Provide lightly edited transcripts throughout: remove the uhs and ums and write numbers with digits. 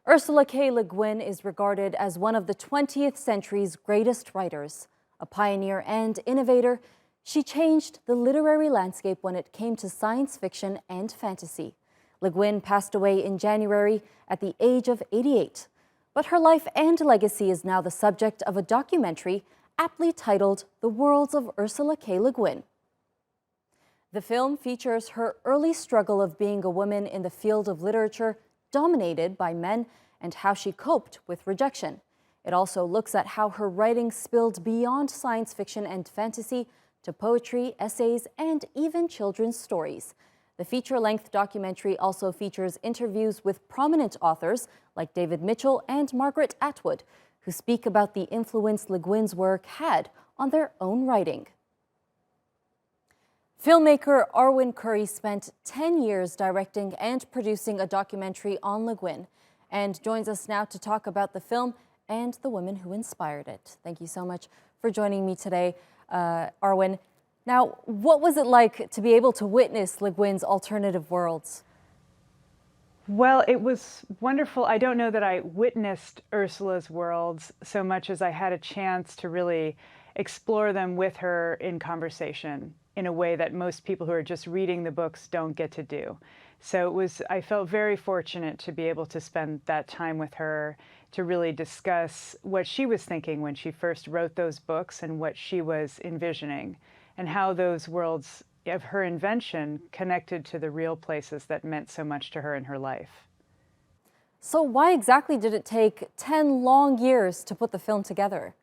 Ursula K. Le Guin is regarded as one of the 20th century's greatest writers. A pioneer and innovator, she changed the literary landscape when it came to science fiction and fantasy. Le Guin passed away in January at the age of 88. But her life and legacy is now the subject of a documentary aptly titled The Worlds of Ursula K. Le Guin. The film features her early struggle of being a woman in the field of literature dominated by men and how she coped with rejection. It also looks at how her writing spilled beyond science fiction and fantasy to poetry, essays, and even children's stories. The feature-length documentary also features interviews with prominent authors like David Mitchell and Margaret Atwood, who speak about the influence Le Guin's work had on their own writing. Filmmaker Arwen Curry spent 10 years directing and producing a documentary on Le Guin and joins us now to talk about the film and the women who inspired it. Thank you so much for joining me today, Arwen. Now, what was it like to be able to witness Le Guin's alternative worlds? Well, it was wonderful. I don't know that I witnessed Ursula's worlds so much as I had a chance to really explore them with her in conversation in a way that most people who are just reading the books don't get to do. So I felt very fortunate to be able to spend that time with her to really discuss what she was thinking when she first wrote those books and what she was envisioning, and how those worlds of her invention connected to the real places that meant so much to her in her life. So why exactly did it take 10 long years to put the film together?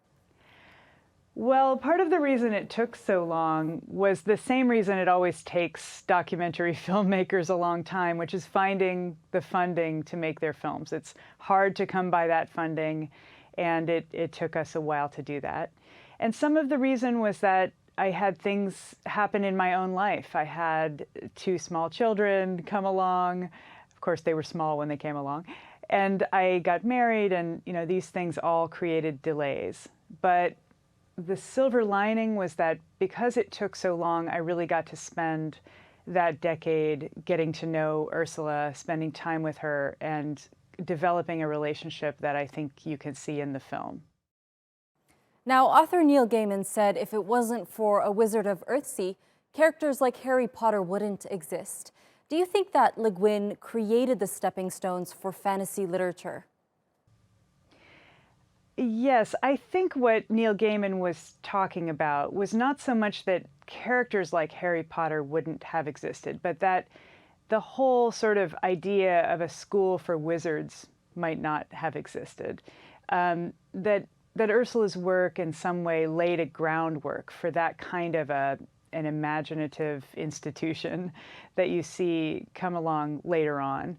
Well, part of the reason it took so long was the same reason it always takes documentary filmmakers a long time, which is finding the funding to make their films. It's hard to come by that funding, and it took us a while to do that. And some of the reason was that I had things happen in my own life. I had 2 small children come along. Of course, they were small when they came along. And I got married, and these things all created delays. But the silver lining was that because it took so long, I really got to spend that decade getting to know Ursula, spending time with her, and developing a relationship that I think you can see in the film. Now, author Neil Gaiman said if it wasn't for A Wizard of Earthsea, characters like Harry Potter wouldn't exist. Do you think that Le Guin created the stepping stones for fantasy literature? Yes, I think what Neil Gaiman was talking about was not so much that characters like Harry Potter wouldn't have existed, but that the whole sort of idea of a school for wizards might not have existed. That Ursula's work in some way laid a groundwork for that kind of an imaginative institution that you see come along later on.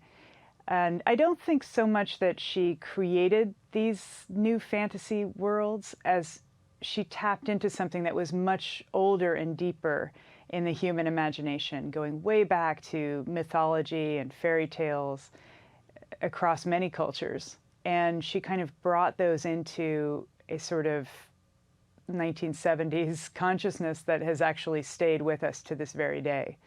And I don't think so much that she created these new fantasy worlds as she tapped into something that was much older and deeper in the human imagination, going way back to mythology and fairy tales across many cultures. And she kind of brought those into a sort of 1970s consciousness that has actually stayed with us to this very day.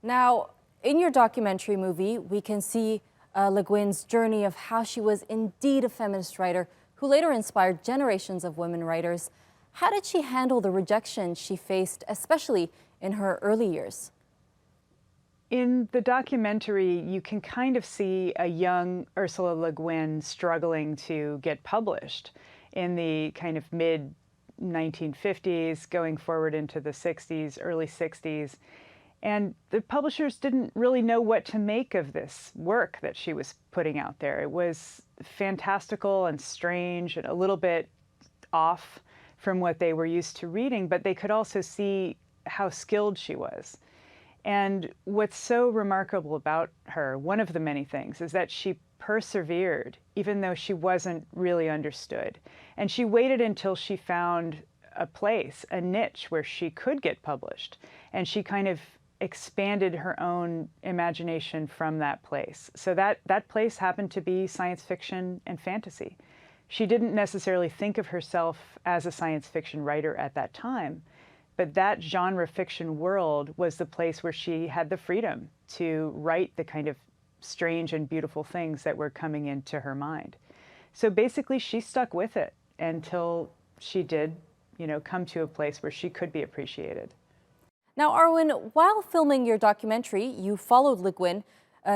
Now, in your documentary movie, we can see Le Guin's journey of how she was indeed a feminist writer who later inspired generations of women writers. How did she handle the rejection she faced, especially in her early years? In the documentary, you can kind of see a young Ursula Le Guin struggling to get published in the kind of mid-1950s, going forward into the 60s, early 60s. And the publishers didn't really know what to make of this work that she was putting out there. It was fantastical and strange and a little bit off from what they were used to reading, but they could also see how skilled she was. And what's so remarkable about her, one of the many things, is that she persevered, even though she wasn't really understood. And she waited until she found a place, a niche where she could get published. And she kind of expanded her own imagination from that place. So that place happened to be science fiction and fantasy. She didn't necessarily think of herself as a science fiction writer at that time, but that genre fiction world was the place where she had the freedom to write the kind of strange and beautiful things that were coming into her mind. So basically, she stuck with it until she did, come to a place where she could be appreciated. Now, Arwen, while filming your documentary, you followed Le Guin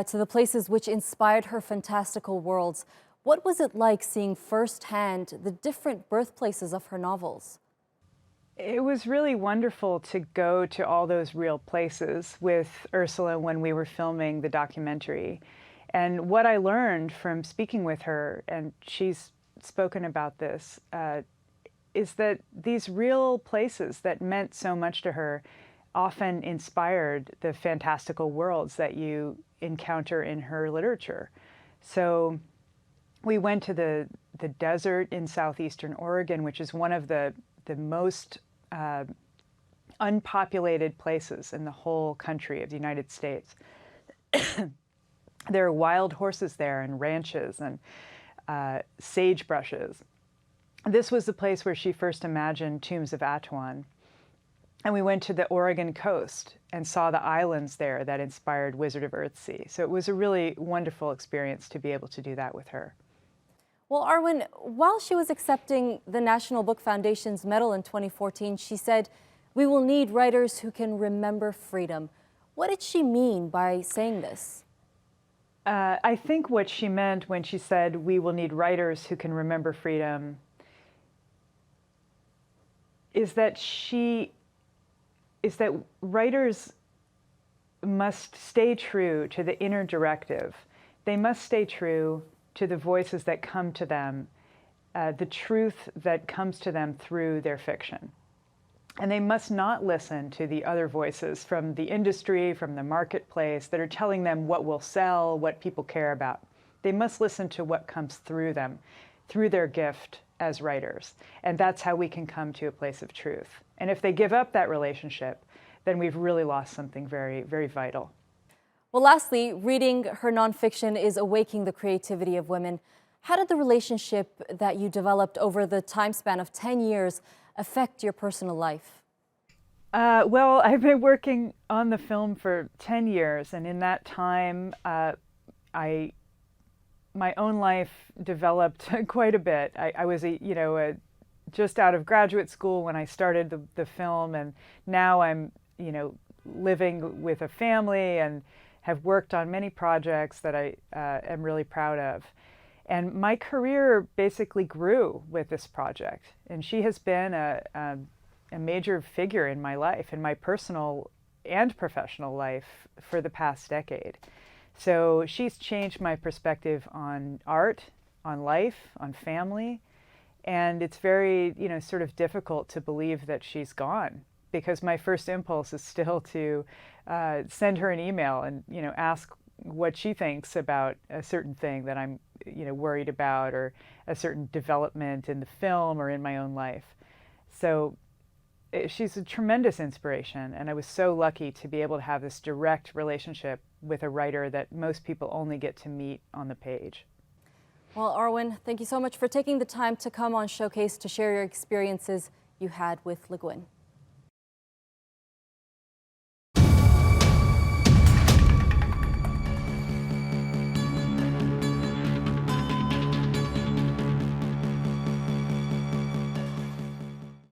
to the places which inspired her fantastical worlds. What was it like seeing firsthand the different birthplaces of her novels? It was really wonderful to go to all those real places with Ursula when we were filming the documentary. And what I learned from speaking with her, and she's spoken about this, is that these real places that meant so much to her often inspired the fantastical worlds that you encounter in her literature. So we went to the desert in southeastern Oregon, which is one of the most unpopulated places in the whole country of the United States. There are wild horses there and ranches and sagebrushes. This was the place where she first imagined Tombs of Atuan. And we went to the Oregon coast and saw the islands there that inspired Wizard of Earthsea. So it was a really wonderful experience to be able to do that with her. Well, Arwen, while she was accepting the National Book Foundation's medal in 2014, she said, "We will need writers who can remember freedom." What did she mean by saying this? I think what she meant when she said, "We will need writers who can remember freedom," is that writers must stay true to the inner directive. They must stay true to the voices that come to them, the truth that comes to them through their fiction. And they must not listen to the other voices from the industry, from the marketplace, that are telling them what will sell, what people care about. They must listen to what comes through them, through their gift as writers. And that's how we can come to a place of truth. And if they give up that relationship, then we've really lost something very, very vital. Well, lastly, reading her nonfiction is awakening the creativity of women. How did the relationship that you developed over the time span of 10 years affect your personal life? Well, I've been working on the film for 10 years, and in that time, my own life developed quite a bit. I was just out of graduate school when I started the film, and now I'm living with a family and have worked on many projects that I am really proud of. And my career basically grew with this project. And she has been a major figure in my life, in my personal and professional life for the past decade. So she's changed my perspective on art, on life, on family. And it's very, sort of difficult to believe that she's gone, because my first impulse is still to send her an email and, ask what she thinks about a certain thing that I'm, worried about, or a certain development in the film or in my own life. So she's a tremendous inspiration, and I was so lucky to be able to have this direct relationship with a writer that most people only get to meet on the page. Well, Arwen, thank you so much for taking the time to come on Showcase to share your experiences you had with Le Guin.